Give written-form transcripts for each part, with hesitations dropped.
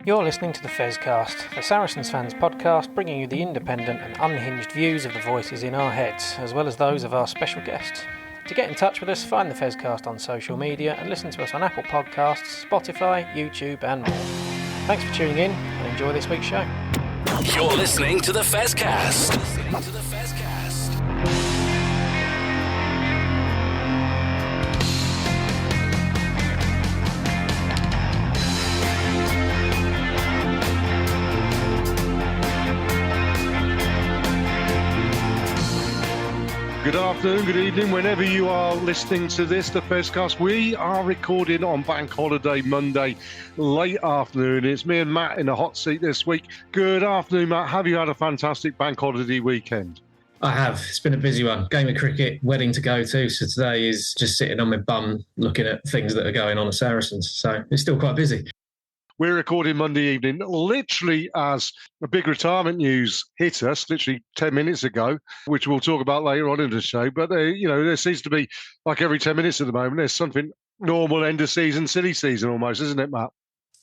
You're listening to the Fezcast, the Saracens fans podcast, bringing you the independent and unhinged views of the voices in our heads, as well as those of our special guests. To get in touch with us, find the Fezcast on social media and listen to us on Apple Podcasts, Spotify, YouTube and more. Thanks for tuning in and enjoy this week's show. You're listening to the Fezcast. Good afternoon, good evening, whenever you are listening to this, the Fezcast. We are recording on Bank Holiday Monday, late afternoon. It's me and Matt in the hot seat this week. Good afternoon, Matt. Have you had a fantastic Bank Holiday weekend? I have. It's been a busy one. Game of cricket, wedding to go to. So today is just sitting on my bum looking at things that are going on at Saracens. So it's still quite busy. We're recording Monday evening, literally as a big retirement news hit us, literally 10 minutes ago, which we'll talk about later on in the show. But, there seems to be, like every 10 minutes at the moment, there's something normal end of season, silly season almost, isn't it, Matt?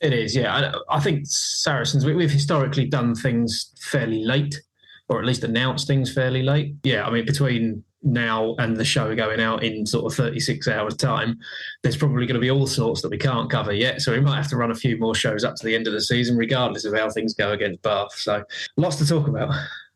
It is, yeah. I think Saracens, we've historically done things fairly late, or at least announced things fairly late. Yeah, I mean, between now and the show going out in sort of 36 hours time, there's probably going to be all sorts that we can't cover yet. So we might have to run a few more shows up to the end of the season, regardless of how things go against Bath. So lots to talk about.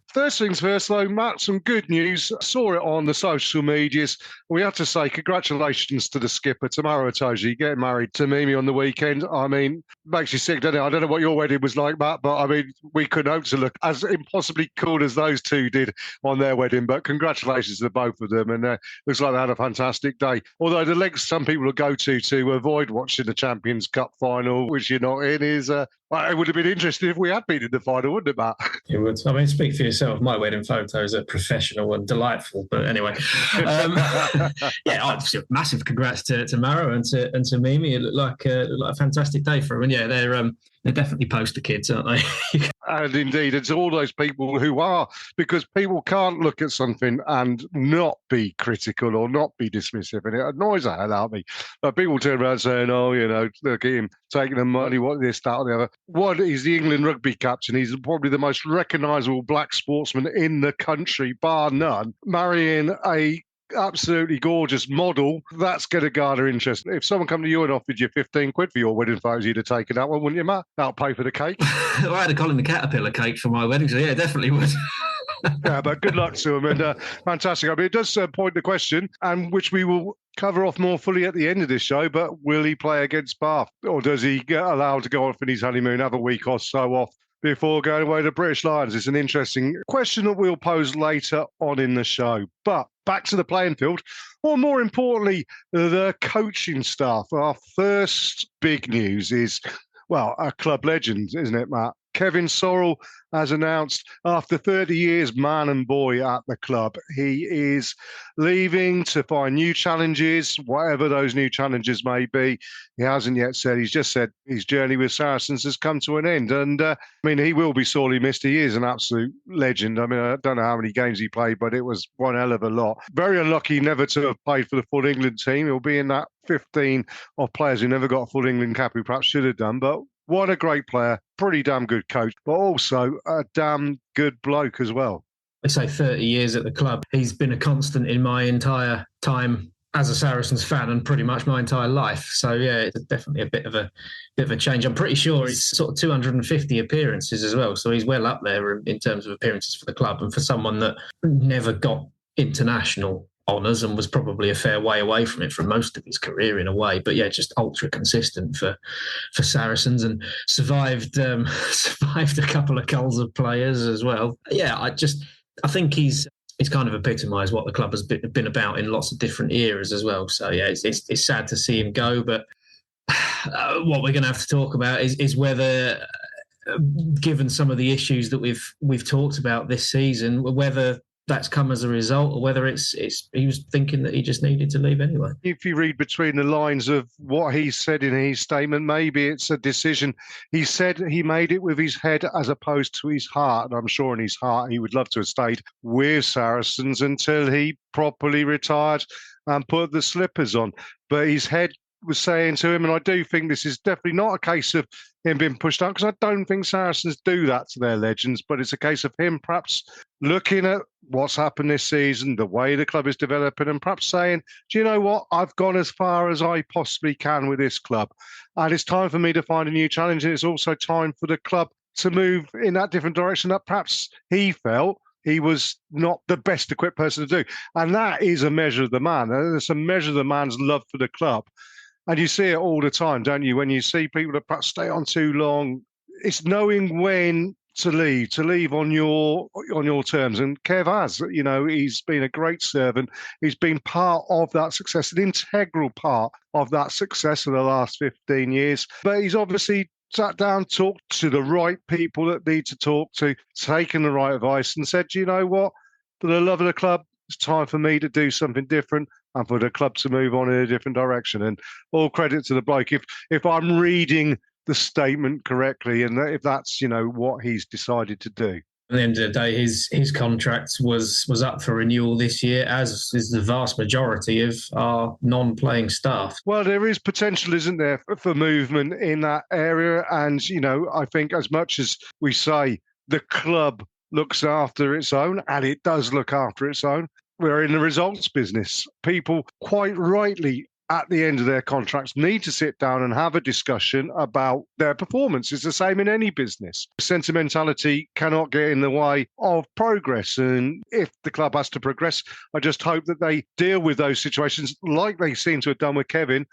First things first, though, Matt, some good news. I saw it on the social medias. We have to say congratulations to the skipper, Tamara Itoje, getting married to Mimi on the weekend. I mean, makes you sick, doesn't it? I don't know what your wedding was like, Matt, but I mean, we couldn't hope to look as impossibly cool as those two did on their wedding. But congratulations to both of them. And looks like they had a fantastic day. Although the lengths some people will go to avoid watching the Champions Cup final, which you're not in, is well, it would have been interesting if we had been in the final, wouldn't it, Matt? It would. I mean, speak for yourself. My wedding photos are professional and delightful. But anyway, massive congrats to Maro and to Mimi. It looked like a fantastic day for them. And yeah, they're definitely poster kids, aren't they? And indeed, it's all those people who are, because people can't look at something and not be critical or not be dismissive. And it annoys the hell out of me. People turn around saying, look at him taking the money, what this, that, or the other. One, he's the England rugby captain. He's probably the most recognisable black sportsman in the country, bar none. Marrying a absolutely gorgeous model, that's going to garner interest. If someone come to you and offered you 15 quid for your wedding photos, you'd have taken that one, wouldn't you, Matt? That'll pay for the cake. Well, I had a Colin the Caterpillar cake for my wedding, so yeah, definitely would. Yeah, but good luck to him, and fantastic. I mean, it does point the question, and which we will cover off more fully at the end of this show, but will he play against Bath? Or does he get allowed to go off in his honeymoon, have a week or so off before going away to British Lions? It's an interesting question that we'll pose later on in the show. But back to the playing field, or more importantly, the coaching staff. Our first big news is, well, a club legend, isn't it, Matt? Kevin Sorrell has announced after 30 years, man and boy at the club, he is leaving to find new challenges, whatever those new challenges may be. He hasn't yet said. He's just said his journey with Saracens has come to an end. And, he will be sorely missed. He is an absolute legend. I mean, I don't know how many games he played, but it was one hell of a lot. Very unlucky never to have played for the full England team. He'll be in that 15 of players who never got a full England cap, who perhaps should have done. But what a great player, pretty damn good coach, but also a damn good bloke as well. I'd say 30 years at the club. He's been a constant in my entire time as a Saracens fan and pretty much my entire life. So yeah, it's definitely a bit of a change. I'm pretty sure it's sort of 250 appearances as well. So he's well up there in terms of appearances for the club. And for someone that never got international honours and was probably a fair way away from it for most of his career in a way, but yeah, just ultra consistent for Saracens, and survived a couple of culls of players as well. Yeah, I think he's kind of epitomised what the club has been about in lots of different eras as well. So yeah, it's sad to see him go, but what we're going to have to talk about is whether, given some of the issues that we've talked about this season, whether that's come as a result, or whether it's he was thinking that he just needed to leave anyway. If you read between the lines of what he said in his statement, maybe it's a decision. He said he made it with his head as opposed to his heart. And I'm sure in his heart he would love to have stayed with Saracens until he properly retired and put the slippers on. But his head was saying to him, and I do think this is definitely not a case of him being pushed out, because I don't think Saracens do that to their legends, but it's a case of him perhaps looking at what's happened this season, the way the club is developing, and perhaps saying, do you know what, I've gone as far as I possibly can with this club, and it's time for me to find a new challenge, and it's also time for the club to move in that different direction that perhaps he felt he was not the best equipped person to do. And that is a measure of the man. It's a measure of the man's love for the club. And you see it all the time, don't you? When you see people that perhaps stay on too long, it's knowing when to leave on your terms. And Kev has, he's been a great servant. He's been part of that success, an integral part of that success of the last 15 years. But he's obviously sat down, talked to the right people that need to talk to, taken the right advice and said, you know what, for the love of the club, it's time for me to do something different and for the club to move on in a different direction. And all credit to the bloke. If I'm reading the statement correctly, and if that's, what he's decided to do. At the end of the day, his contract was up for renewal this year, as is the vast majority of our non-playing staff. Well, there is potential, isn't there, for movement in that area. And, I think as much as we say the club looks after its own, and it does look after its own, we're in the results business. People quite rightly at the end of their contracts need to sit down and have a discussion about their performance. It's the same in any business. Sentimentality cannot get in the way of progress. And if the club has to progress, I just hope that they deal with those situations like they seem to have done with Kevin,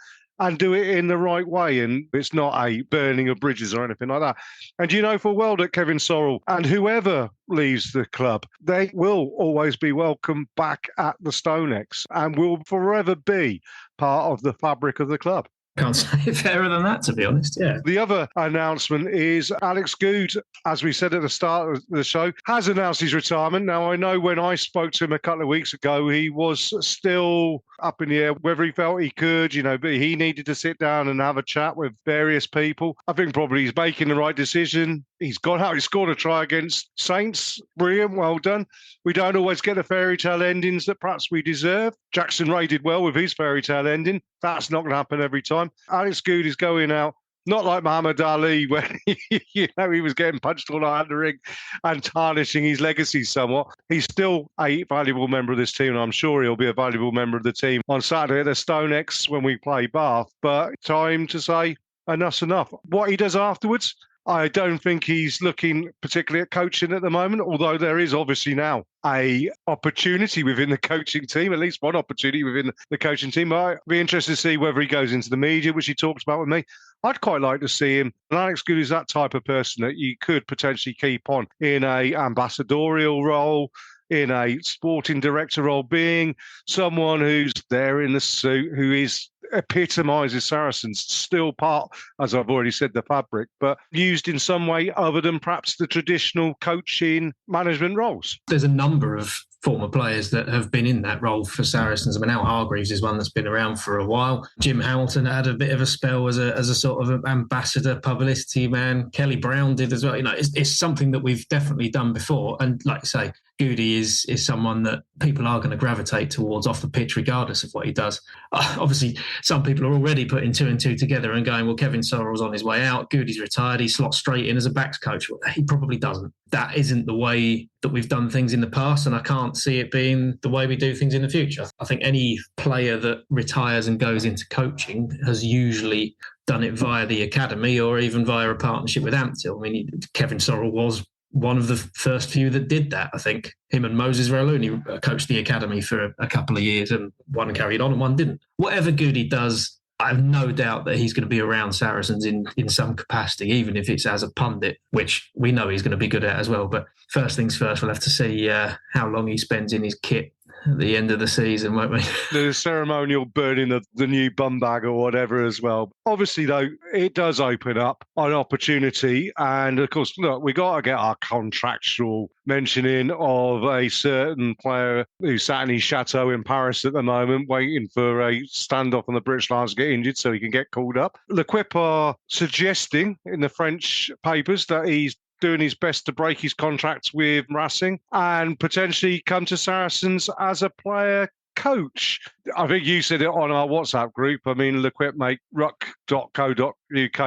and do it in the right way. And it's not a burning of bridges or anything like that. And full well that Kevin Sorrell and whoever leaves the club, they will always be welcome back at the Stonex and will forever be part of the fabric of the club. Can't say it fairer than that, to be honest. Yeah. The other announcement is Alex Good, as we said at the start of the show, has announced his retirement. Now, I know when I spoke to him a couple of weeks ago, he was still up in the air whether he felt he could, but he needed to sit down and have a chat with various people. I think probably he's making the right decision. He's gone out. He scored a try against Saints. Brilliant. Well done. We don't always get the fairy tale endings that perhaps we deserve. Jackson Ray did well with his fairy tale ending. That's not going to happen every time. Alex Good is going out, not like Muhammad Ali when he was getting punched all out of the ring and tarnishing his legacy somewhat. He's still a valuable member of this team, and I'm sure he'll be a valuable member of the team on Saturday at the Stonex when we play Bath. But time to say enough's enough. What he does afterwards, I don't think he's looking particularly at coaching at the moment, although there is obviously now a opportunity within the coaching team, at least one opportunity within the coaching team. I'd be interested to see whether he goes into the media, which he talks about with me. I'd quite like to see him. And Alex Good is that type of person that you could potentially keep on in a ambassadorial role, in a sporting director role, being someone who's there in the suit, who epitomises Saracens, still part, as I've already said, the fabric, but used in some way other than perhaps the traditional coaching management roles. There's a number of former players that have been in that role for Saracens. I mean, Al Hargreaves is one that's been around for a while. Jim Hamilton had a bit of a spell as a sort of ambassador, publicity man. Kelly Brown did as well. It's something that we've definitely done before. And like I say, Goody is someone that people are going to gravitate towards off the pitch, regardless of what he does. Obviously, some people are already putting two and two together and going, well, Kevin Sorrell's on his way out. Goody's retired. He slots straight in as a backs coach. Well, he probably doesn't. That isn't the way that we've done things in the past, and I can't see it being the way we do things in the future. I think any player that retires and goes into coaching has usually done it via the academy or even via a partnership with Ampthill. I mean, Kevin Sorrell was one of the first few that did that. I think him and Moses Rauluni coached the academy for a couple of years, and one carried on and one didn't. Whatever Goody does, I have no doubt that he's going to be around Saracens in some capacity, even if it's as a pundit, which we know he's going to be good at as well. But first things first, we'll have to see how long he spends in his kit at the end of the season, won't we? The ceremonial burning of the new bum bag or whatever as well. Obviously, though, it does open up an opportunity. And, of course, look, we got to get our contractual mentioning of a certain player who sat in his chateau in Paris at the moment, waiting for a standoff on the British Lions to get injured so he can get called up. L'Equipe are suggesting in the French papers that he's doing his best to break his contract with Racing and potentially come to Saracens as a player coach, I think you said it on our WhatsApp group. I mean, L'Equipe make ruck.co.uk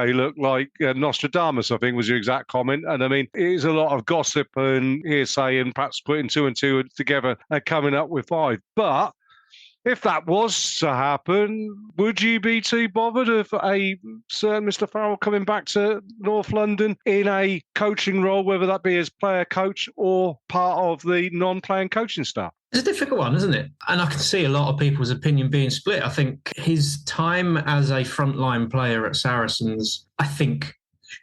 look like Nostradamus, I think was your exact comment. And I mean, it is a lot of gossip and hearsay and perhaps putting two and two together and coming up with 5. But if that was to happen, would you be too bothered of a certain Mr. Farrell coming back to North London in a coaching role, whether that be as player coach or part of the non-playing coaching staff? It's a difficult one, isn't it? And I can see a lot of people's opinion being split. I think his time as a frontline player at Saracens, I think,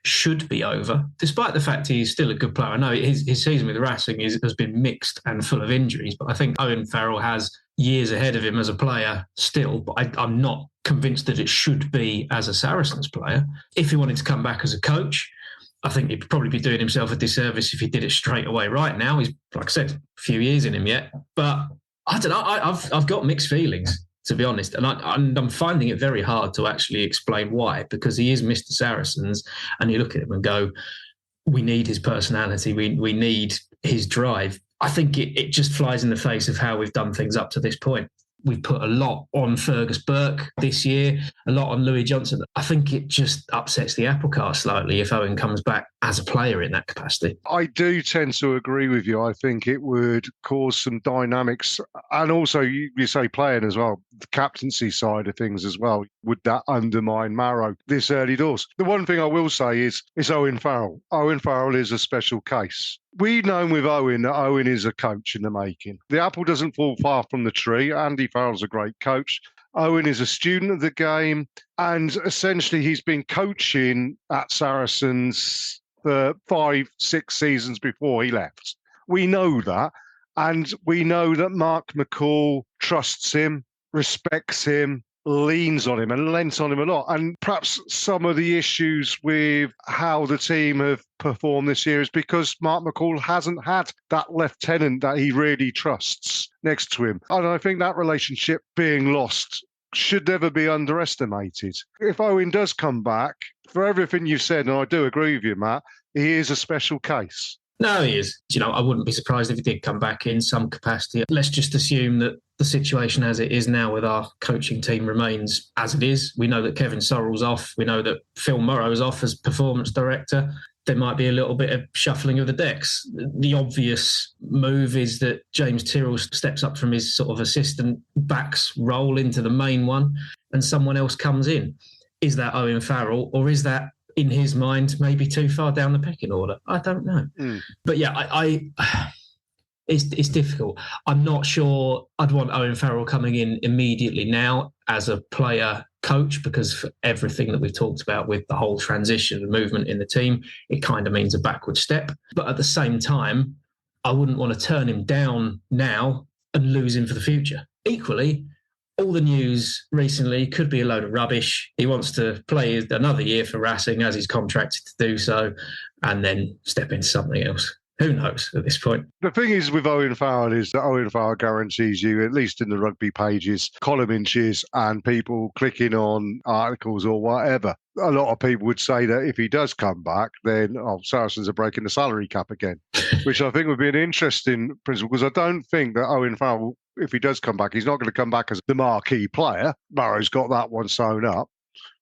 should be over, despite the fact he's still a good player. I know his season with Racing has been mixed and full of injuries, but I think Owen Farrell has years ahead of him as a player still, but I'm not convinced that it should be as a Saracens player. If he wanted to come back as a coach, I think he'd probably be doing himself a disservice if he did it straight away right now. He's, like I said, a few years in him yet, but I don't know. I've got mixed feelings, to be honest. And I'm finding it very hard to actually explain why, because he is Mr. Saracens and you look at him and go, we need his personality. We need his drive. I think it just flies in the face of how we've done things up to this point. We've put a lot on Fergus Burke this year, a lot on Louis Johnson. I think it just upsets the apple cart slightly if Owen comes back as a player in that capacity. I do tend to agree with you. I think it would cause some dynamics. And also, you say playing as well, the captaincy side of things as well. Would that undermine Marrow this early doors? The one thing I will say is it's Owen Farrell. Owen Farrell is a special case. We've known with Owen that Owen is a coach in the making. The apple doesn't fall far from the tree. Andy Farrell's a great coach. Owen is a student of the game. And essentially, he's been coaching at Saracens for 5-6 seasons before he left. We know that. And we know that Mark McCall trusts him, respects him, leans on him and lent on him a lot. And perhaps some of the issues with how the team have performed this year is because Mark McCall hasn't had that lieutenant that he really trusts next to him. And I think that relationship being lost should never be underestimated. If Owen does come back, for everything you've said, and I do agree with you, Matt, he is a special case. No, he is. I wouldn't be surprised if he did come back in some capacity. Let's just assume that the situation as it is now with our coaching team remains as it is. We know that Kevin Sorrell's off. We know that Phil Morrow's off as performance director. There might be a little bit of shuffling of the decks. The obvious move is that James Tyrrell steps up from his sort of assistant backs role into the main one and someone else comes in. Is that Owen Farrell or is that, in his mind, maybe too far down the pecking order? I don't know. But yeah, it's difficult. I'm not sure I'd want Owen Farrell coming in immediately now as a player coach, because for everything that we've talked about with the whole transition and movement in the team, it kind of means a backward step. But at the same time, I wouldn't want to turn him down now and lose him for the future. Equally, all the news recently could be a load of rubbish. He wants to play another year for Racing as he's contracted to do so and then step into something else. Who knows at this point? The thing is with Owen Farrell is that Owen Farrell guarantees you, at least in the rugby pages, column inches and people clicking on articles or whatever. A lot of people would say that if he does come back, then Saracens are breaking the salary cap again, which I think would be an interesting principle, because I don't think that Owen Farrell, if he does come back, he's not going to come back as the marquee player. Barrow's got that one sewn up.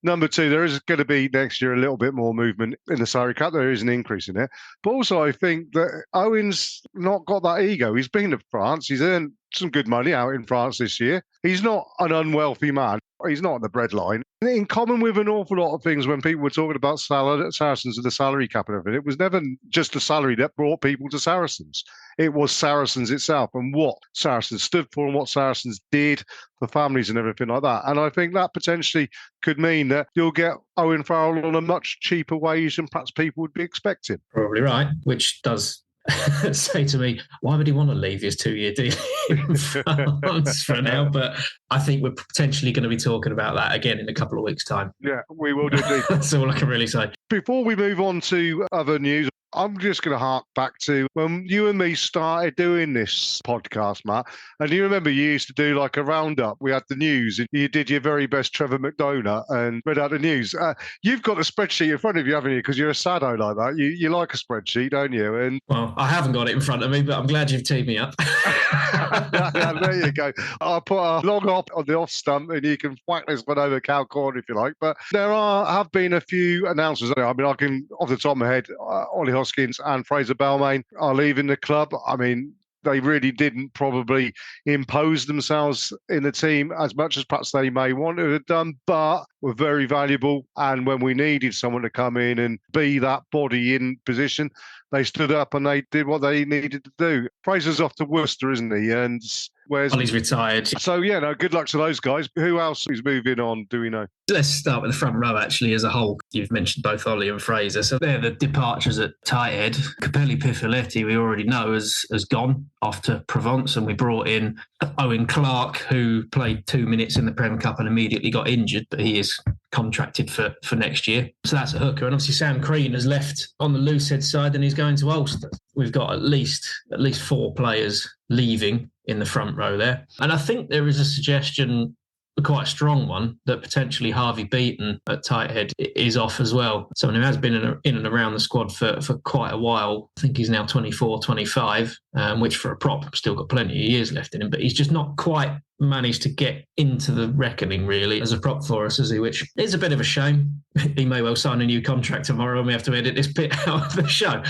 Number two, there is going to be next year a little bit more movement in the salary cap. There is an increase in it. But also, I think that Owen's not got that ego. He's been to France. He's earned some good money out in France this year. He's not an unwealthy man. He's not on the breadline. In common with an awful lot of things, when people were talking about Saracens and the salary cap and everything, it was never just the salary that brought people to Saracens. It was Saracens itself and what Saracens stood for and what Saracens did for families and everything like that. And I think that potentially could mean that you'll get Owen Farrell on a much cheaper wage than perhaps people would be expecting. Probably right, which does say to me, why would he want to leave his 2-year deal in France for now? But I think we're potentially going to be talking about that again in a couple of weeks' time. Yeah, we will do. That's all I can really say. Before we move on to other news, I'm just going to hark back to when you and me started doing this podcast, Matt. And you remember you used to do like a roundup. We had the news and you did your very best Trevor McDonough and read out the news. You've got a spreadsheet in front of you, haven't you? Because you're a sado like that. You like a spreadsheet, don't you? And well, I haven't got it in front of me, but I'm glad you've teed me up. There you go. I'll put a long hop on the off stump and you can whack this one over cow corn if you like. But there have been a few announcements. I mean, I can, off the top of my head, Ollie Hoskins and Fraser Balmain are leaving the club. I mean, they really didn't probably impose themselves in the team as much as perhaps they may want to have done, but were very valuable. And when we needed someone to come in and be that body in position, they stood up and they did what they needed to do. Fraser's off to Worcester, isn't he? And where's Ollie's retired. So, yeah, no, good luck to those guys. Who else is moving on, do we know? Let's start with the front row, actually, as a whole. You've mentioned both Ollie and Fraser. So they're the departures at tight head. Capelli Pifoletti, we already know, has gone off to Provence, and we brought in Owen Clark, who played 2 minutes in the Prem Cup and immediately got injured, but he is contracted for next year. So that's a hooker. And obviously Sam Crean has left on the Loosehead side and he's going to Ulster. We've got at least 4 players leaving in the front row there. And I think there is a suggestion, a quite strong one, that potentially Harvey Beaton at tight head is off as well. Someone who has been in and around the squad for quite a while. I think he's now 24, 25, which for a prop still got plenty of years left in him, but he's just not quite managed to get into the reckoning really as a prop for us, is he? Which is a bit of a shame. He may well sign a new contract tomorrow and we have to edit this bit out of the show.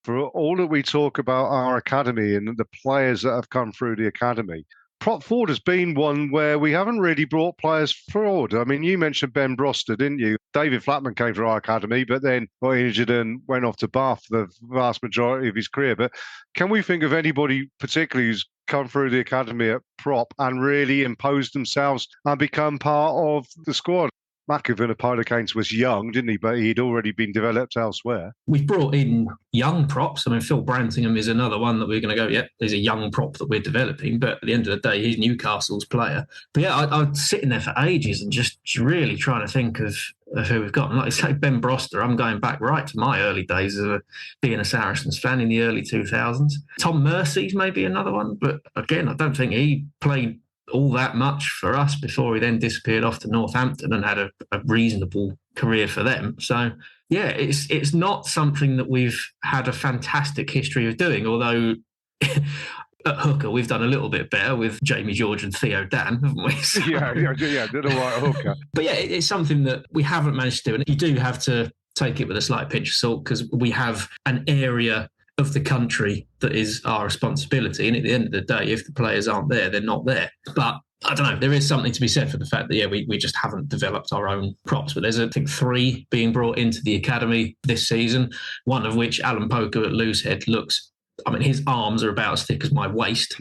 For all that we talk about our academy and the players that have come through the academy, prop forward has been one where we haven't really brought players forward. I mean, you mentioned Ben Broster, didn't you? David Flatman came through our academy, but then got injured and went off to Bath the vast majority of his career. But can we think of anybody particularly who's come through the academy at prop and really imposed themselves and become part of the squad? Macavan of Pylorcanes was young, didn't he? But he'd already been developed elsewhere. We've brought in young props. I mean, Phil Brantingham is another one that we're going to go, there's a young prop that we're developing. But at the end of the day, he's Newcastle's player. But yeah, I was sitting there for ages and just really trying to think of who we've got. And like I say, Ben Broster, I'm going back right to my early days of being a Saracens fan in the early 2000s. Tom Mercy's maybe another one. But again, I don't think he played all that much for us before he then disappeared off to Northampton and had a reasonable career for them. So yeah, it's not something that we've had a fantastic history of doing, although at hooker we've done a little bit better with Jamie George and Theo Dan, haven't we? So, yeah, did all right at hooker. But yeah, it's something that we haven't managed to do, and you do have to take it with a slight pinch of salt because we have an area of the country that is our responsibility. And at the end of the day, if the players aren't there, they're not there. But I don't know, there is something to be said for the fact that, yeah, we just haven't developed our own props. But there's, I think, 3 being brought into the academy this season, one of which, Alan Poker at Loosehead, looks, I mean, his arms are about as thick as my waist,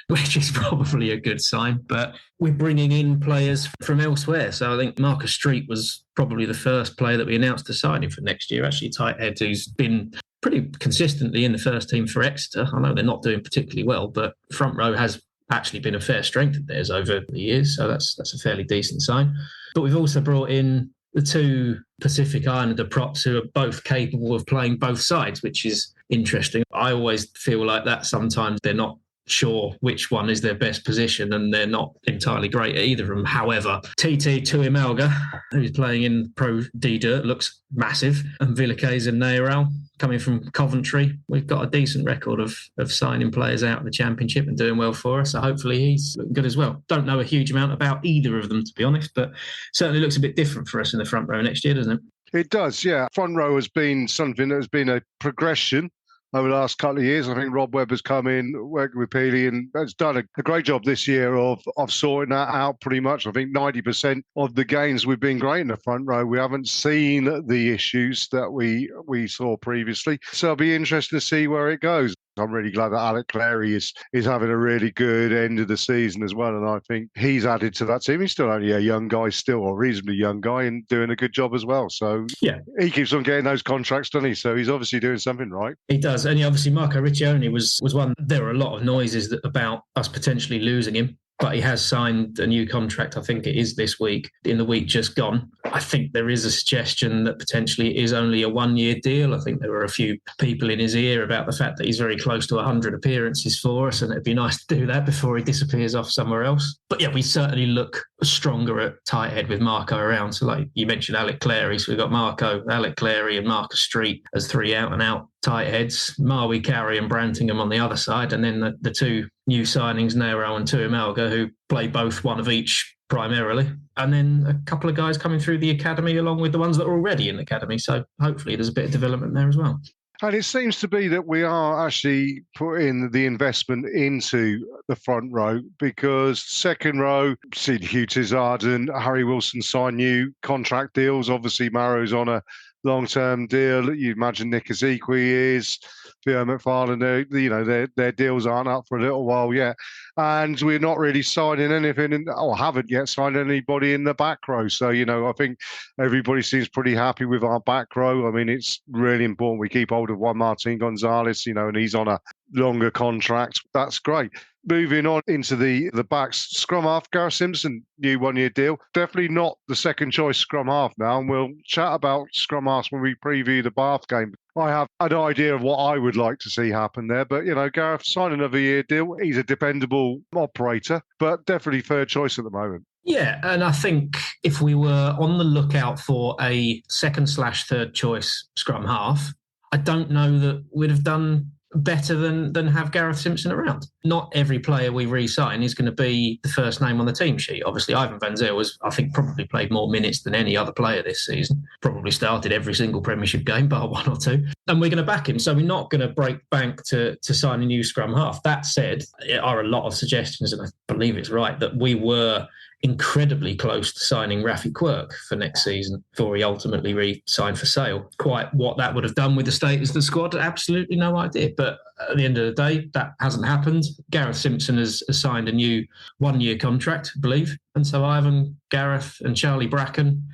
which is probably a good sign. But we're bringing in players from elsewhere. So I think Marcus Street was probably the first player that we announced to sign him for next year, actually tight head, who's been pretty consistently in the first team for Exeter. I know they're not doing particularly well, but front row has actually been a fair strength of theirs over the years. So that's a fairly decent sign. But we've also brought in the 2 Pacific Islander props who are both capable of playing both sides, which is interesting. I always feel like that sometimes they're not sure which one is their best position and they're not entirely great at either of them. However, TT Tuimalga, who's playing in Pro D-Dirt, looks massive, and Vilakaisen Nairal coming from Coventry. We've got a decent record of signing players out of the Championship and doing well for us, so hopefully he's looking good as well. Don't know a huge amount about either of them, to be honest, but certainly looks a bit different for us in the front row next year, doesn't it? It does, yeah. Front row has been something that has been a progression over the last couple of years. I think Rob Webb has come in, working with Peely, and has done a great job this year of sorting that out pretty much. I think 90% of the games we've been great in the front row. We haven't seen the issues that we saw previously. So it'll be interesting to see where it goes. I'm really glad that Alec Clary is having a really good end of the season as well. And I think he's added to that team. He's still only a young guy still, or reasonably young guy, and doing a good job as well. So yeah, he keeps on getting those contracts, doesn't he? So he's obviously doing something right. He does. And obviously Marco Riccioni was one. There were a lot of noises about us potentially losing him, but he has signed a new contract. I think it is this week, in the week just gone. I think there is a suggestion that potentially it is only a 1-year deal. I think there were a few people in his ear about the fact that he's very close to 100 appearances for us, and it'd be nice to do that before he disappears off somewhere else. But yeah, we certainly look stronger at tight head with Marco around. So like you mentioned Alec Clary, so we've got Marco, Alec Clary and Marcus Street as 3 out-and-out tight heads, Marwi Carey and Brantingham on the other side, and then the 2 new signings, Nero and Tuimalga, who play both one of each primarily, and then a couple of guys coming through the academy along with the ones that are already in the academy. So hopefully there's a bit of development there as well. And it seems to be that we are actually putting the investment into the front row, because second row, seen Hugh Tizard and Harry Wilson sign new contract deals. Obviously, Maro's on a long-term deal. You imagine Nick Ezekwe is. Theo McFarlane, their deals aren't up for a little while yet. And we're not really signing anything, or haven't yet signed anybody in the back row. So, I think everybody seems pretty happy with our back row. I mean, it's really important we keep hold of Juan Martin Gonzalez, and he's on a longer contract. That's great. Moving on into the backs, scrum half, Gareth Simpson, new 1-year deal. Definitely not the second choice scrum half now, and we'll chat about scrum halves when we preview the Bath game. I have an idea of what I would like to see happen there, but, Gareth signed another year deal. He's a dependable operator, but definitely third choice at the moment. Yeah, and I think if we were on the lookout for a second/third choice scrum half, I don't know that we'd have done better than have Gareth Simpson around. Not every player we re-sign is going to be the first name on the team sheet. Obviously, Ivan van Zyl has, I think, probably played more minutes than any other player this season. Probably started every single Premiership game, bar 1 or 2. And we're going to back him. So we're not going to break bank to sign a new scrum half. That said, there are a lot of suggestions, and I believe it's right, that we were incredibly close to signing Rafi Quirk for next season before he ultimately re-signed for sale. Quite what that would have done with the status of the squad, absolutely no idea. But at the end of the day, that hasn't happened. Gareth Simpson has signed a new 1-year contract, I believe. And so Ivan, Gareth and Charlie Bracken,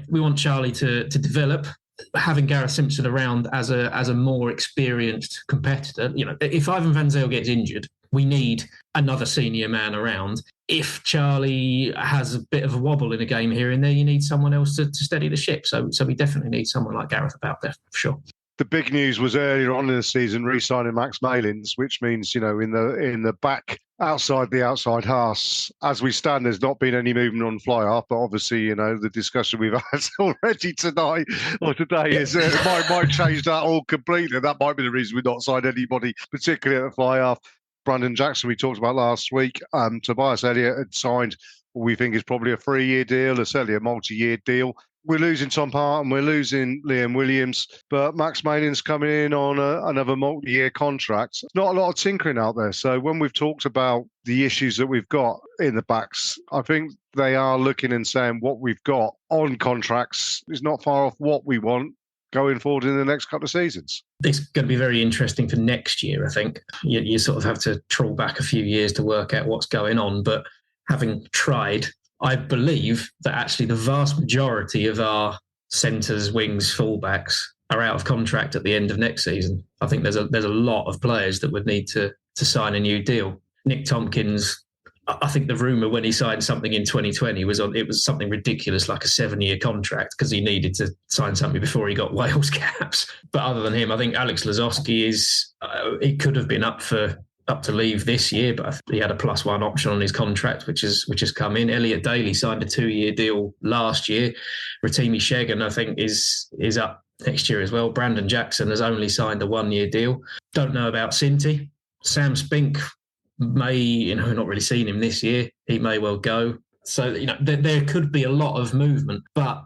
we want Charlie to develop. Having Gareth Simpson around as a more experienced competitor, if Ivan van Zyl gets injured, we need another senior man around. If Charlie has a bit of a wobble in a game here and there, you need someone else to steady the ship. So we definitely need someone like Gareth about there, for sure. The big news was earlier on in the season re-signing Max Malins, which means, in the back, outside the outside halves, as we stand, there's not been any movement on fly half, but obviously, the discussion we've had already tonight or today is might change that all completely. That might be the reason we've not signed anybody, particularly at the fly half. Brandon Jackson, we talked about last week. Tobias Elliott had signed what we think is probably a 3-year deal, or certainly a multi-year deal. We're losing Tom Parton, we're losing Liam Williams, but Max Malin's coming in on another multi-year contract. Not a lot of tinkering out there. So when we've talked about the issues that we've got in the backs, I think they are looking and saying what we've got on contracts is not far off what we want going forward in the next couple of seasons. It's going to be very interesting for next year, I think. You sort of have to trawl back a few years to work out what's going on. But having tried, I believe that actually the vast majority of our centres, wings, fullbacks are out of contract at the end of next season. I think there's a lot of players that would need to sign a new deal. Nick Tompkins, I think the rumour when he signed something in 2020 was something ridiculous, like a 7-year contract, because he needed to sign something before he got Wales caps. But other than him, I think Alex Lazowski he could have been up to leave this year, but he had a +1 option on his contract, which has come in. Elliot Daly signed a 2-year deal last year. Rotimi Shegan, I think, is up next year as well. Brandon Jackson has only signed a 1-year deal. Don't know about Sinti. Sam Spink may, not really seen him this year. He may well go. So, there could be a lot of movement, but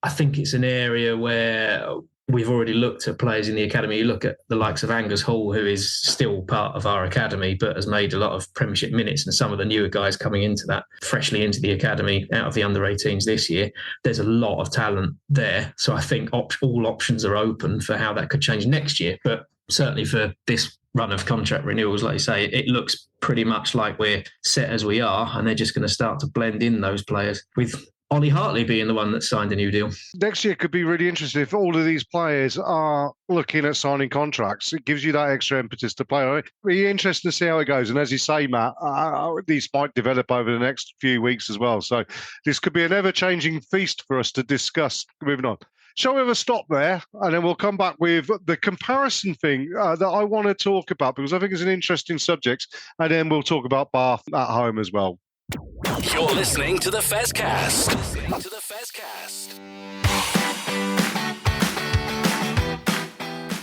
I think it's an area where we've already looked at players in the academy. You look at the likes of Angus Hall, who is still part of our academy, but has made a lot of Premiership minutes, and some of the newer guys coming into that, freshly into the academy out of the under-18s this year. There's a lot of talent there. So I think all options are open for how that could change next year. But certainly for this run of contract renewals, like you say, it looks pretty much like we're set as we are, and they're just going to start to blend in those players, with Ollie Hartley being the one that signed a new deal. Next year could be really interesting if all of these players are looking at signing contracts. It gives you that extra impetus to play. It'll be interesting to see how it goes. And as you say, Matt, these might develop over the next few weeks as well. So this could be an ever-changing feast for us to discuss. Moving on. Shall we have a stop there? And then we'll come back with the comparison thing that I want to talk about, because I think it's an interesting subject. And then we'll talk about Bath at home as well. You're listening to the Fezcast.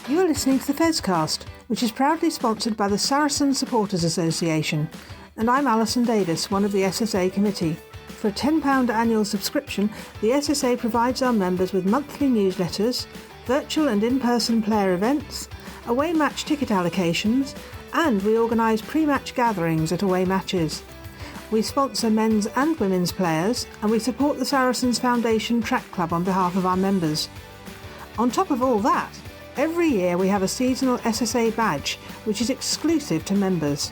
You are listening to the Fezcast, which is proudly sponsored by the Saracen Supporters Association, and I'm Alison Davis, one of the SSA committee. For a £10 annual subscription, the SSA provides our members with monthly newsletters, virtual and in-person player events, away match ticket allocations, and we organise pre-match gatherings at away matches. We sponsor men's and women's players, and we support the Saracens Foundation Track Club on behalf of our members. On top of all that, every year we have a seasonal SSA badge, which is exclusive to members.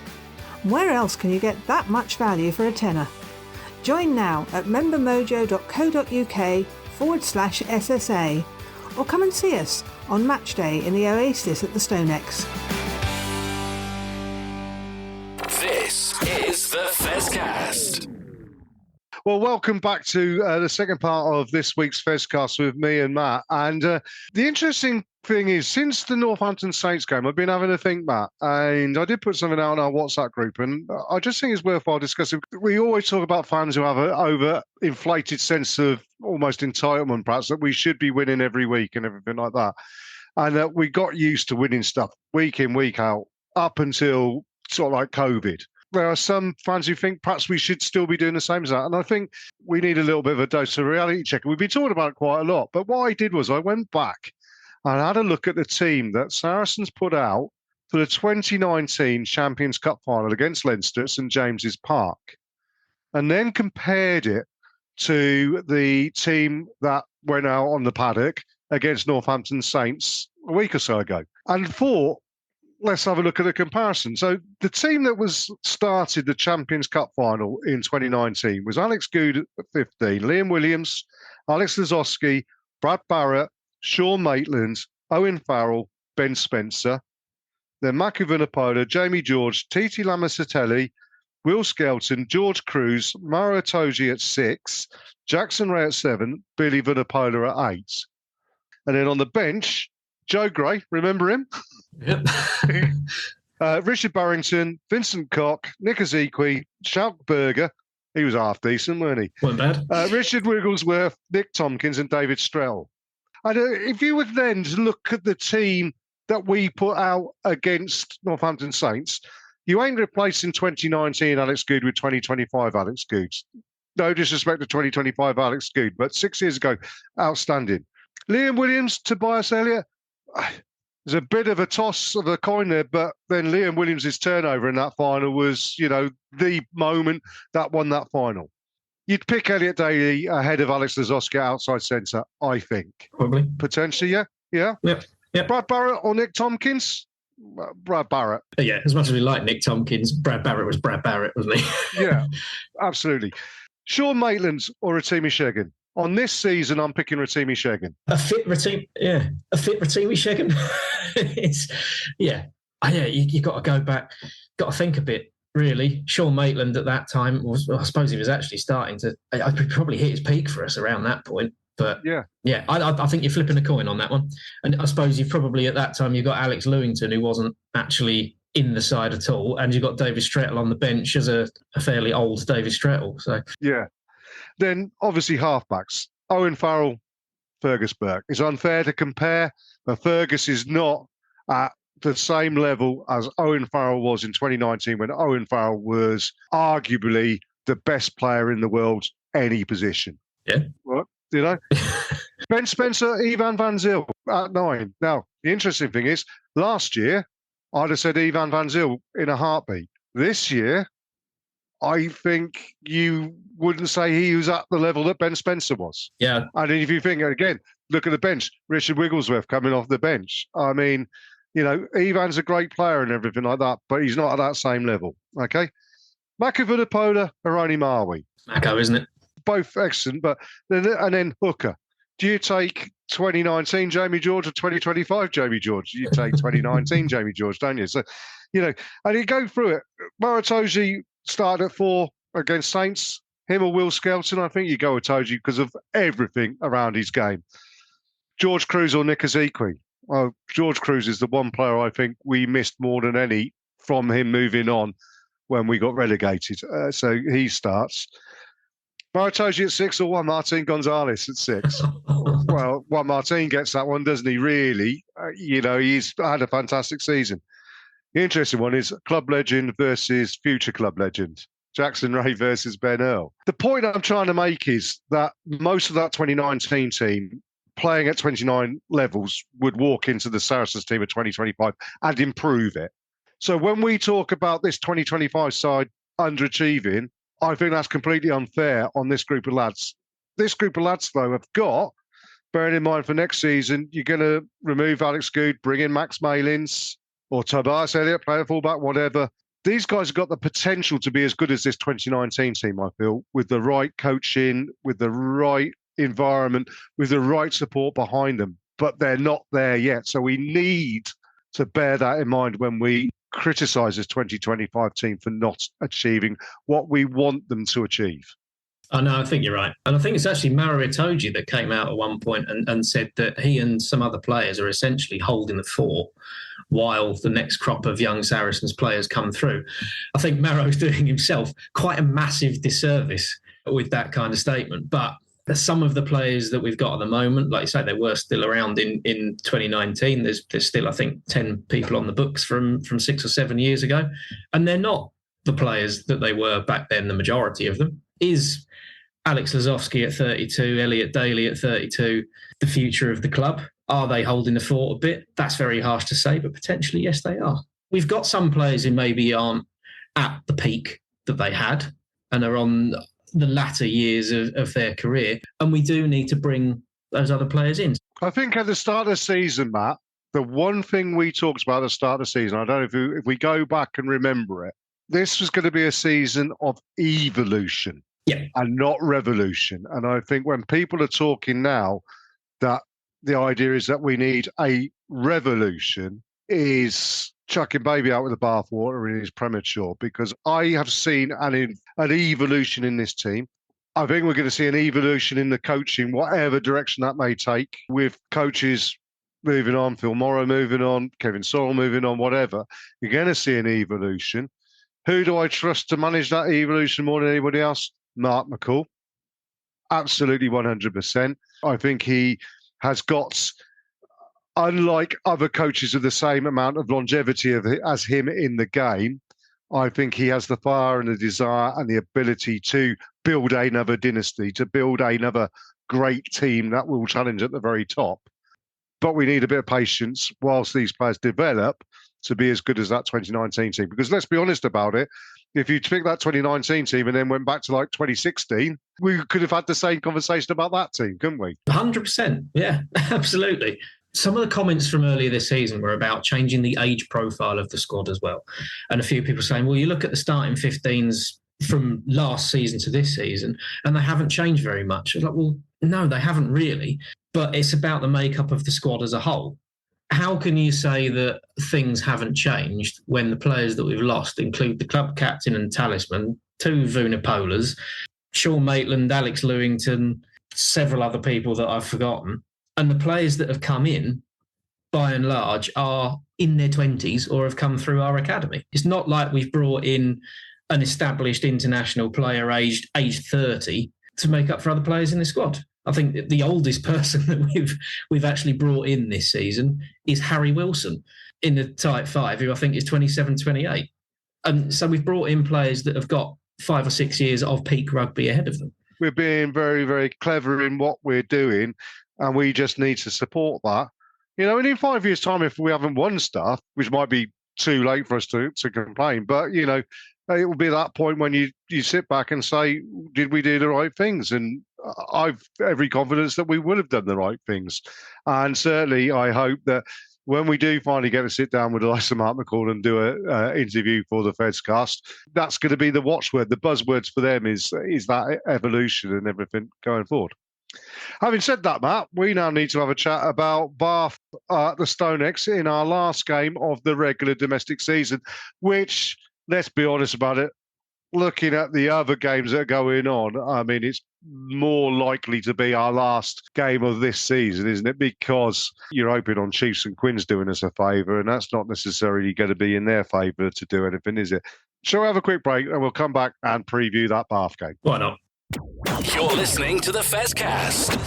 Where else can you get that much value for a tenner? Join now at membermojo.co.uk/SSA, or come and see us on match day in the Oasis at the Stonex. This is the Fezcast. Well, welcome back to the second part of this week's Fezcast with me and Matt. And the interesting thing is, since the Northampton Saints game, I've been having a think, Matt, and I did put something out in our WhatsApp group, and I just think it's worthwhile discussing. We always talk about fans who have an over-inflated sense of almost entitlement, perhaps, that we should be winning every week and everything like that. And that we got used to winning stuff week in, week out, up until sort of like COVID. There are some fans who think perhaps we should still be doing the same as that. And I think we need a little bit of a dose of reality check. We've been talking about it quite a lot. But what I did was I went back and had a look at the team that Saracens put out for the 2019 Champions Cup final against Leinster at St James's Park, and then compared it to the team that went out on the paddock against Northampton Saints a week or so ago, and thought, let's have a look at the comparison. So the team that was started the Champions Cup final in 2019 was Alex Good at 15, Liam Williams, Alex Lazowski, Brad Barrett, Sean Maitland, Owen Farrell, Ben Spencer, then Maki Vunipola, Jamie George, Titi Lamasatelli, Will Skelton, George Cruz, Mauro Toji at 6, Jackson Ray at 7, Billy Vunipola at 8. And then on the bench, Joe Gray, remember him? Yep. Richard Barrington, Vincent Koch, Nick Ezekwe, Shalk Berger. He was half decent, weren't he? Wasn't bad. Richard Wigglesworth, Nick Tompkins, and David Strell. And if you would then look at the team that we put out against Northampton Saints, you ain't replacing 2019 Alex Good with 2025 Alex Good. No disrespect to 2025 Alex Good, but 6 years ago, outstanding. Liam Williams, Tobias Elliott. There's a bit of a toss of a coin there, but then Liam Williams' turnover in that final was, the moment that won that final. You'd pick Elliot Daly ahead of Alex Lazowski outside centre, I think. Probably. Potentially, yeah? Yeah? Yep. Brad Barrett or Nick Tompkins? Brad Barrett. Yeah, as much as we like Nick Tompkins, Brad Barrett was Brad Barrett, wasn't he? Yeah, absolutely. Sean Maitland or Rotimi Shegan? On this season, I'm picking Rotimi Shegan. A fit Rotimi Shegan. You got to go back, got to think a bit, really. Sean Maitland at that time I suppose he was actually starting to, probably hit his peak for us around that point. But I think you're flipping a coin on that one. And I suppose you've probably at that time, you've got Alex Lewington, who wasn't actually in the side at all. And you've got David Strettle on the bench as a fairly old David Strettle. So yeah. Then, obviously, halfbacks. Owen Farrell, Fergus Burke. It's unfair to compare, but Fergus is not at the same level as Owen Farrell was in 2019, when Owen Farrell was arguably the best player in the world, any position. Yeah. What? Ben Spencer, Ivan Van Zyl at 9. Now, the interesting thing is, last year, I'd have said Ivan Van Zyl in a heartbeat. This year, I think you wouldn't say he was at the level that Ben Spencer was. Yeah. And if you think, again, look at the bench, Richard Wigglesworth coming off the bench. I mean, Ivan's a great player and everything like that, but he's not at that same level, okay? Maki Vunipola, Aroni Mawi. Mako, isn't it? Both excellent, but then Hooker. Do you take 2019 Jamie George or 2025 Jamie George? You take 2019 Jamie George, don't you? So, and you go through it. Maratoji started at 4 against Saints. Him or Will Skelton, I think you go with Toji because of everything around his game. George Cruz or Nick Ezekwe. Well, George Cruz is the one player I think we missed more than any from him moving on. when we got relegated. So he starts. Maritoji at 6 or Juan Martin Gonzalez at 6? Well, Juan Martin gets that one, doesn't he, really? He's had a fantastic season. The interesting one is club legend versus future club legend. Jackson Ray versus Ben Earl. The point I'm trying to make is that most of that 2019 team playing at 29 levels would walk into the Saracens team of 2025 and improve it. So when we talk about this 2025 side underachieving, I think that's completely unfair on this group of lads. This group of lads, though, have got, bearing in mind for next season, you're going to remove Alex Good, bring in Max Malins or Tobias Elliott, play a fullback, whatever. These guys have got the potential to be as good as this 2019 team, I feel, with the right coaching, with the right environment, with the right support behind them. But they're not there yet. So we need to bear that in mind when we criticise this 2025 team for not achieving what we want them to achieve. Oh, no, I think you're right. And I think it's actually Maro Itoje that came out at one point and said that he and some other players are essentially holding the fort while the next crop of young Saracens players come through. I think Maro's doing himself quite a massive disservice with that kind of statement. But some of the players that we've got at the moment, like you say, they were still around in 2019. There's still, I think, 10 people on the books from 6 or 7 years ago. And they're not the players that they were back then, the majority of them. Is Alex Lazowski at 32, Elliot Daly at 32, the future of the club? Are they holding the fort a bit? That's very harsh to say, but potentially, yes, they are. We've got some players who maybe aren't at the peak that they had and are on the latter years of their career, and we do need to bring those other players in. I think at the start of the season, Matt, the one thing we talked about at the start of the season, I don't know if we go back and remember it, this was going to be a season of evolution and not revolution. And I think when people are talking now that the idea is that we need a revolution is chucking baby out with the bathwater and is premature, because I have seen an evolution in this team. I think we're going to see an evolution in the coaching, whatever direction that may take, with coaches moving on, Phil Morrow moving on, Kevin Sorrell moving on, whatever. You're going to see an evolution. Who do I trust to manage that evolution more than anybody else? Mark McCall. Absolutely 100%. I think he has got, unlike other coaches of the same amount of longevity as him in the game, I think he has the fire and the desire and the ability to build another dynasty, to build another great team that will challenge at the very top. But we need a bit of patience whilst these players develop to be as good as that 2019 team. Because let's be honest about it, if you pick that 2019 team and then went back to like 2016, we could have had the same conversation about that team, couldn't we? 100%. Yeah, absolutely. Some of the comments from earlier this season were about changing the age profile of the squad as well. And a few people saying, well, you look at the starting 15s from last season to this season, and they haven't changed very much. It's like, well, no, they haven't really. But it's about the makeup of the squad as a whole. How can you say that things haven't changed when the players that we've lost include the club captain and talisman, 2 Vunipolas, Sean Maitland, Alex Lewington, several other people that I've forgotten, and the players that have come in, by and large, are in their 20s or have come through our academy. It's not like we've brought in an established international player aged 30 to make up for other players in the squad. I think the oldest person that we've actually brought in this season is Harry Wilson in the Type 5, who I think is 27, 28. And so we've brought in players that have got 5 or 6 years of peak rugby ahead of them. We're being very, very clever in what we're doing, and we just need to support that. And in 5 years' time, if we haven't won stuff, which might be too late for us to complain, but, it will be that point when you sit back and say, did we do the right things? And I've every confidence that we will have done the right things. And certainly I hope that when we do finally get to sit down with the likes of Mark McCall and do an interview for the Fedscast, that's going to be the watchword. The buzzwords for them is that evolution and everything going forward. Having said that, Matt, we now need to have a chat about Bath at the Stonex in our last game of the regular domestic season, which, let's be honest about it, looking at the other games that are going on, I mean, it's more likely to be our last game of this season, isn't it? Because you're hoping on Chiefs and Quins doing us a favour, and that's not necessarily going to be in their favour to do anything, is it? Shall we have a quick break and we'll come back and preview that Bath game? Why not? You're listening to the Fezcast.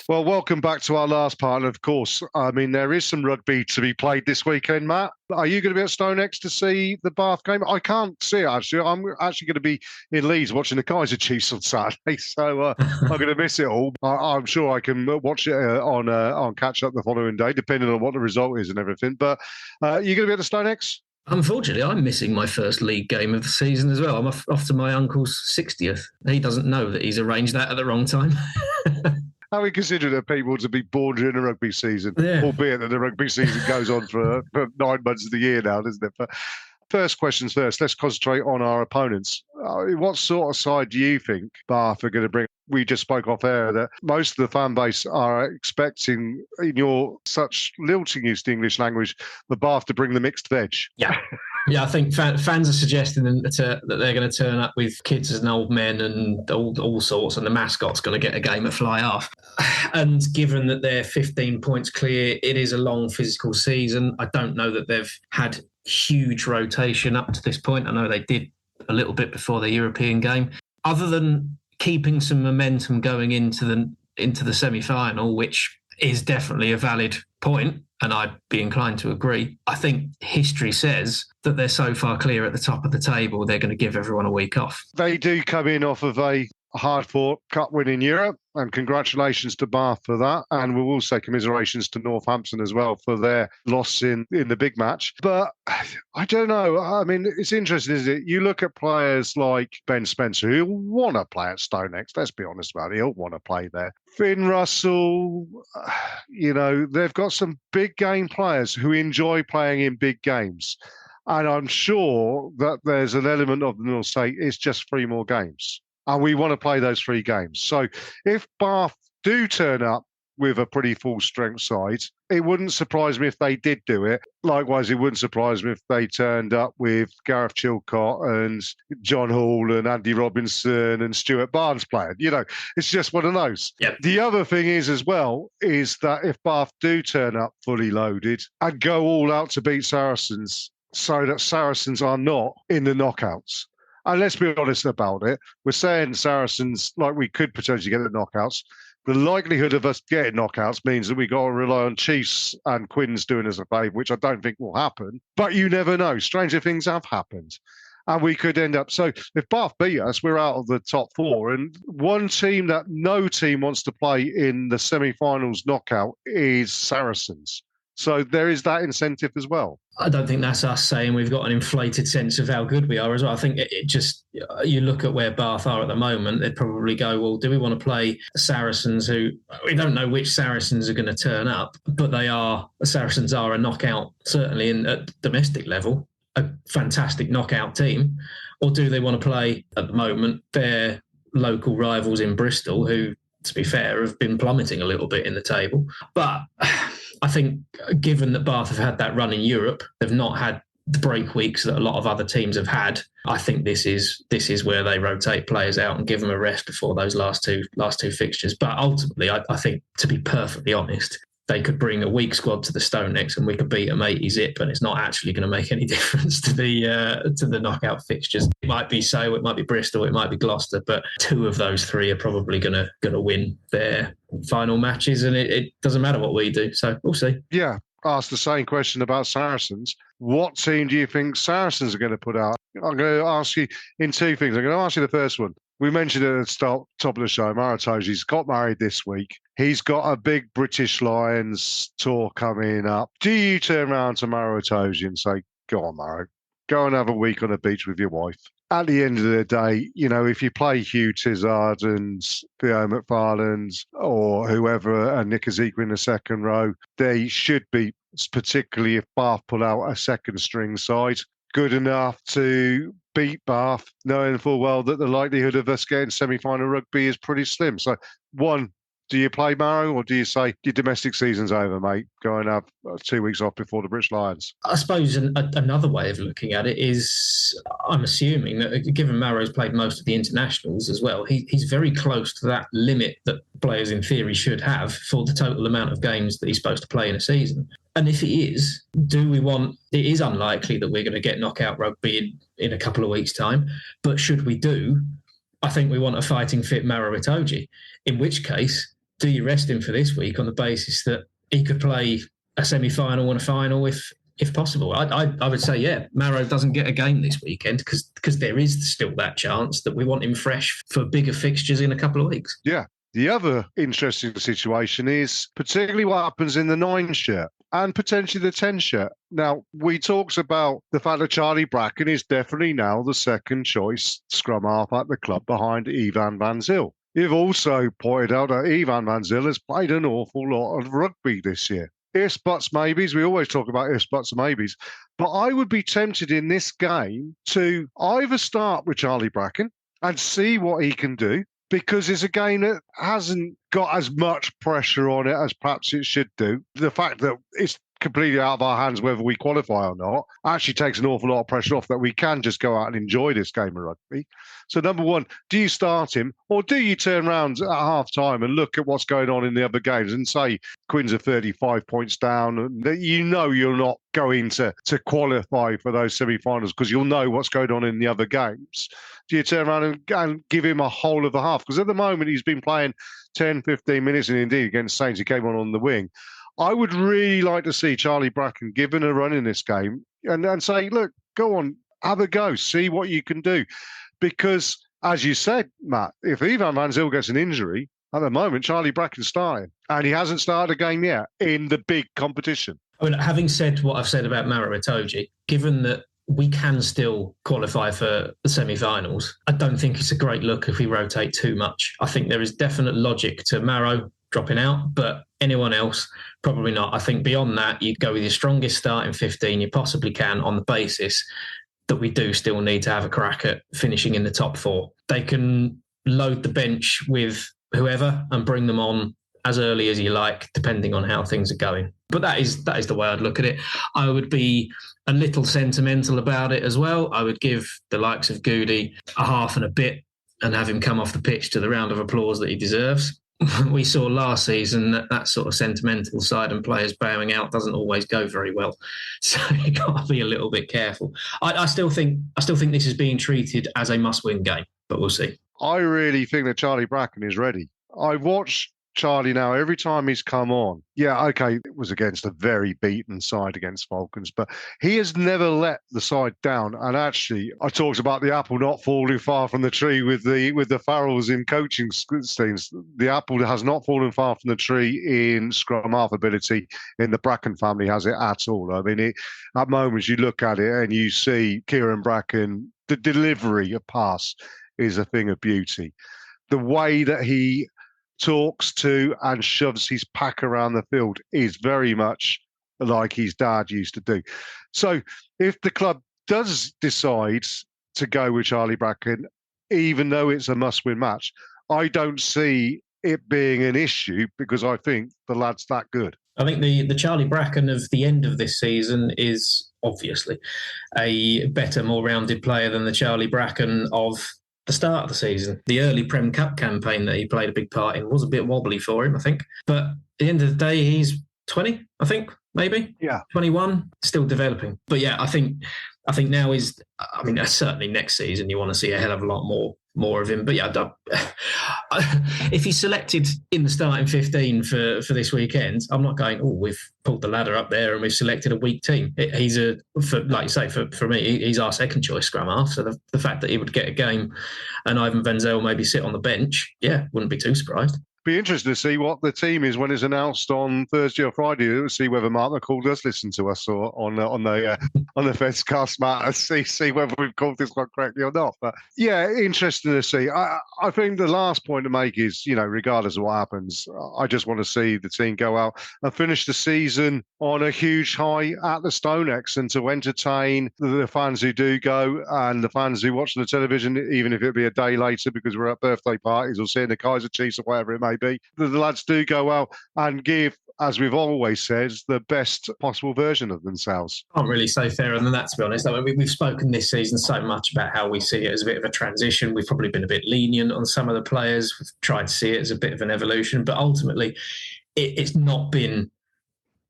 Well, welcome back to our last part. And of course, I mean, there is some rugby to be played this weekend, Matt. Are you going to be at Stonex to see the Bath game? I can't see it, actually. I'm actually going to be in Leeds watching the Kaiser Chiefs on Saturday, so I'm going to miss it all. I'm sure I can watch it on catch up the following day, depending on what the result is and everything. But are you going to be at the Stonex? Unfortunately, I'm missing my first league game of the season as well. I'm off to my uncle's 60th. He doesn't know that he's arranged that at the wrong time. How we consider the people to be born during the rugby season, albeit that the rugby season goes on for 9 months of the year now, doesn't it? But first questions first, let's concentrate on our opponents. What sort of side do you think Bath are going to bring? We just spoke off air that most of the fan base are expecting, in your such lilting use to English language, the Bath to bring the mixed veg. Yeah, I think fans are suggesting that they're going to turn up with kids and old men and all sorts, and the mascot's going to get a game at fly half. And given that they're 15 points clear, it is a long physical season. I don't know that they've had huge rotation up to this point. I know they did a little bit before the European game. Other than keeping some momentum going into the semi-final, which is definitely a valid point, and I'd be inclined to agree. I think history says that they're so far clear at the top of the table, they're going to give everyone a week off. They do come in off of a hard-fought cup win in Europe, and congratulations to Bath for that. And we'll also commiserations to Northampton as well for their loss in the big match. But I don't know. I mean, it's interesting, isn't it? You look at players like Ben Spencer, who want to play at Stonex. Let's be honest about it. He'll want to play there. Finn Russell, they've got some big game players who enjoy playing in big games. And I'm sure that there's an element of them who'll say it's just 3 more games. And we want to play those 3 games. So if Bath do turn up with a pretty full strength side, it wouldn't surprise me if they did do it. Likewise, it wouldn't surprise me if they turned up with Gareth Chilcott and John Hall and Andy Robinson and Stuart Barnes playing. It's just one of those. Yep. The other thing is as well is that if Bath do turn up fully loaded and go all out to beat Saracens, so that Saracens are not in the knockouts. And let's be honest about it. We're saying Saracens, like we could potentially get the knockouts. The likelihood of us getting knockouts means that we got to rely on Chiefs and Quins doing us a favour, which I don't think will happen. But you never know. Stranger things have happened. And we could end up... So if Bath beat us, we're out of the top 4. And one team that no team wants to play in the semi-finals knockout is Saracens. So there is that incentive as well. I don't think that's us saying we've got an inflated sense of how good we are as well. I think it just, you look at where Bath are at the moment, they'd probably go, well, do we want to play Saracens who, we don't know which Saracens are going to turn up, but Saracens are a knockout, certainly at domestic level, a fantastic knockout team. Or do they want to play, at the moment, their local rivals in Bristol who, to be fair, have been plummeting a little bit in the table. But I think given that Bath have had that run in Europe, they've not had the break weeks that a lot of other teams have had. I think this is where they rotate players out and give them a rest before those last two fixtures. But ultimately, I think, to be perfectly honest, they could bring a weak squad to the Stonex and we could beat them 80-zip, and it's not actually going to make any difference to the knockout fixtures. It might be Sale, it might be Bristol, it might be Gloucester, but 2 of those 3 are probably going to win their final matches, and it doesn't matter what we do. So we'll see. Yeah, ask the same question about Saracens. What team do you think Saracens are going to put out? I'm going to ask you in 2 things. I'm going to ask you the first one. We mentioned at the top of the show, Maro Itoje's got married this week. He's got a big British Lions tour coming up. Do you turn around to Maro Itoje and say, go on, Maro, go and have a week on the beach with your wife? At the end of the day, if you play Hugh Tizard and Theo McFarland or whoever, and Nick Ezekiel in the second row, they should be, particularly if Bath pull out a second string side, good enough to beat Bath, knowing full well that the likelihood of us getting semi-final rugby is pretty slim. So, 1, Do you play Marrow, or do you say your domestic season's over, mate? Go and have 2 weeks off before the British Lions? I suppose another way of looking at it is I'm assuming that given Marrow's played most of the internationals as well, he's very close to that limit that players in theory should have for the total amount of games that he's supposed to play in a season. And if he is, it is unlikely that we're going to get knockout rugby in a couple of weeks' time, but should we do, I think we want a fighting fit Maro Itoje, in which case, do you rest him for this week on the basis that he could play a semi-final and a final if possible? I would say, yeah, Maro doesn't get a game this weekend because there is still that chance that we want him fresh for bigger fixtures in a couple of weeks. Yeah. The other interesting situation is particularly what happens in the 9 shirt and potentially the 10 shirt. Now, we talked about the fact that Charlie Bracken is definitely now the second choice scrum half at the club behind Ivan Van Zyl. You've also pointed out that Ivan Van Zyl has played an awful lot of rugby this year. Ifs, buts, maybes. We always talk about ifs, buts, and maybes. But I would be tempted in this game to either start with Charlie Bracken and see what he can do, because it's a game that hasn't got as much pressure on it as perhaps it should do. The fact that it's completely out of our hands whether we qualify or not actually takes an awful lot of pressure off, that we can just go out and enjoy this game of rugby. So number one, do you start him, or do you turn around at half time and look at what's going on in the other games and say Quins are 35 points down, and that you know you're not going to qualify for those semi-finals because you'll know what's going on in the other games? Do you turn around and give him a whole of the half? Because at the moment he's been playing 10, 15 minutes, and indeed against Saints he came on the wing. I would really like to see Charlie Bracken given a run in this game and say, look, go on, have a go, see what you can do. Because, as you said, Matt, if Ivan Van Zyl gets an injury, at the moment, Charlie Bracken's starting. And he hasn't started a game yet in the big competition. I mean, having said what I've said about Maro Itoje, given that we can still qualify for the semi-finals, I don't think it's a great look if we rotate too much. I think there is definite logic to Maro dropping out, but anyone else, probably not. I think beyond that, you go with your strongest starting 15 you possibly can on the basis that we do still need to have a crack at finishing in the top 4. They can load the bench with whoever and bring them on as early as you like, depending on how things are going. But that is the way I'd look at it. I would be a little sentimental about it as well. I would give the likes of Goody a half and a bit and have him come off the pitch to the round of applause that he deserves. We saw last season that sort of sentimental side and players bowing out doesn't always go very well. So you've got to be a little bit careful. I still think this is being treated as a must-win game, but we'll see. I really think that Charlie Bracken is ready. I watched Charlie now every time he's come on. Yeah, okay, it was against a very beaten side against Falcons, but he has never let the side down. And actually, I talked about the apple not falling far from the tree with the Farrells in coaching schemes. The apple has not fallen far from the tree in scrum half ability. In the Bracken family has it at all. I mean, at moments you look at it and you see Kieran Bracken, the delivery of pass is a thing of beauty. The way that he talks to and shoves his pack around the field is very much like his dad used to do. So if the club does decide to go with Charlie Bracken, even though it's a must-win match, I don't see it being an issue because I think the lad's that good. I think the Charlie Bracken of the end of this season is obviously a better, more rounded player than the Charlie Bracken of the start of the season. The early Prem Cup campaign that he played a big part in was a bit wobbly for him, I think. But at the end of the day, he's 20, I think, maybe. Yeah. 21, still developing. But yeah, I think now is, I mean, certainly next season you want to see a hell of a lot more of him. But yeah, if he's selected in the starting 15 for this weekend, I'm not going, we've pulled the ladder up there and we've selected a weak team. He's like you say, for me, he's our second choice scrum half. So the fact that he would get a game and Ivan Van Zyl maybe sit on the bench, yeah, wouldn't be too surprised. Be interested to see what the team is when it's announced on Thursday or Friday. We'll see whether Mark McCall does listen to us or on the Fedcast, Matt, and see whether we've called this one correctly or not. But yeah, interesting to see. I think the last point to make is, regardless of what happens, I just want to see the team go out and finish the season on a huge high at the Stonex and to entertain the fans who do go and the fans who watch the television, even if it be a day later because we're at birthday parties or seeing the Kaiser Chiefs or whatever it may maybe, the lads do go out and give, as we've always said, the best possible version of themselves. Can't really say fairer than that, to be honest. I mean, we've spoken this season so much about how we see it as a bit of a transition. We've probably been a bit lenient on some of the players. We've tried to see it as a bit of an evolution, but ultimately it's been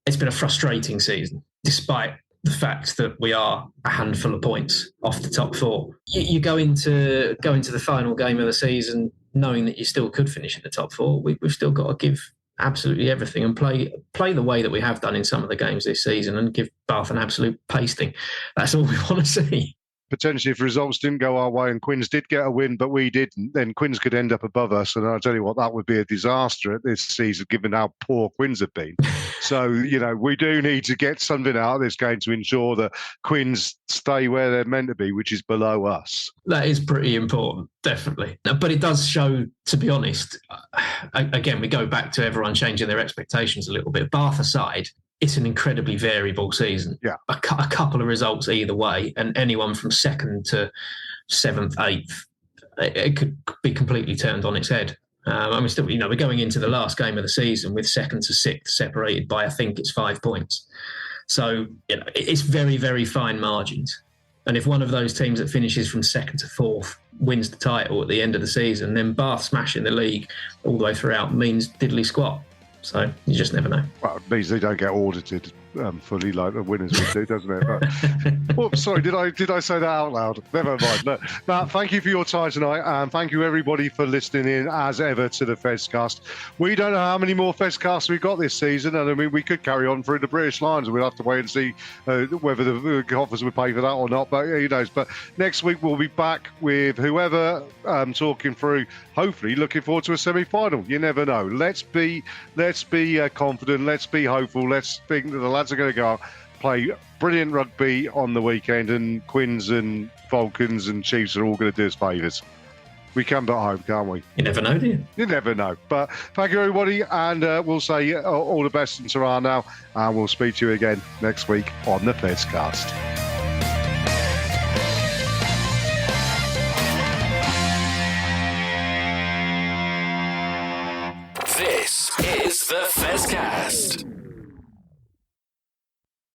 a frustrating season, despite the fact that we are a handful of points off the top four. You go into the final game of the season knowing that you still could finish in the top four. We've still got to give absolutely everything and play the way that we have done in some of the games this season and give Bath an absolute pasting. That's all we want to see. Potentially, if results didn't go our way and Quins did get a win, but we didn't, then Quins could end up above us. And I'll tell you what, that would be a disaster at this season, given how poor Quins have been. So, we do need to get something out of this game to ensure that Quins stay where they're meant to be, which is below us. That is pretty important, definitely. But it does show, to be honest, again, we go back to everyone changing their expectations a little bit. Bath aside, it's an incredibly variable season. Yeah. A couple of results either way, and anyone from 2nd to 7th, 8th, it could be completely turned on its head. We're going into the last game of the season with 2nd to 6th separated by, I think it's 5 points. So it's very, very fine margins. And if one of those teams that finishes from 2nd to 4th wins the title at the end of the season, then Bath smashing the league all the way throughout means diddly squat. So you just never know. Well, it means they don't get audited fully like the winners would do, doesn't it? But, oops, sorry, did I say that out loud? Never mind. No, Matt, thank you for your time tonight, and thank you everybody for listening in as ever to the Fezcast. We don't know how many more Fezcasts we've got this season, and I mean we could carry on through the British Lions. We'll have to wait and see whether the Coffers would pay for that or not. But who knows? But next week we'll be back with whoever talking through. Hopefully, looking forward to a semi-final. You never know. Let's be confident. Let's be hopeful. Let's think that the lads are going to go out, play brilliant rugby on the weekend, and Quins and Falcons and Chiefs are all going to do us favours. We can but hope, can't we? You never know, do you? You never know. But thank you, everybody, and we'll say all the best in Tirana now, and we'll speak to you again next week on the Fezcast. This is the Fezcast.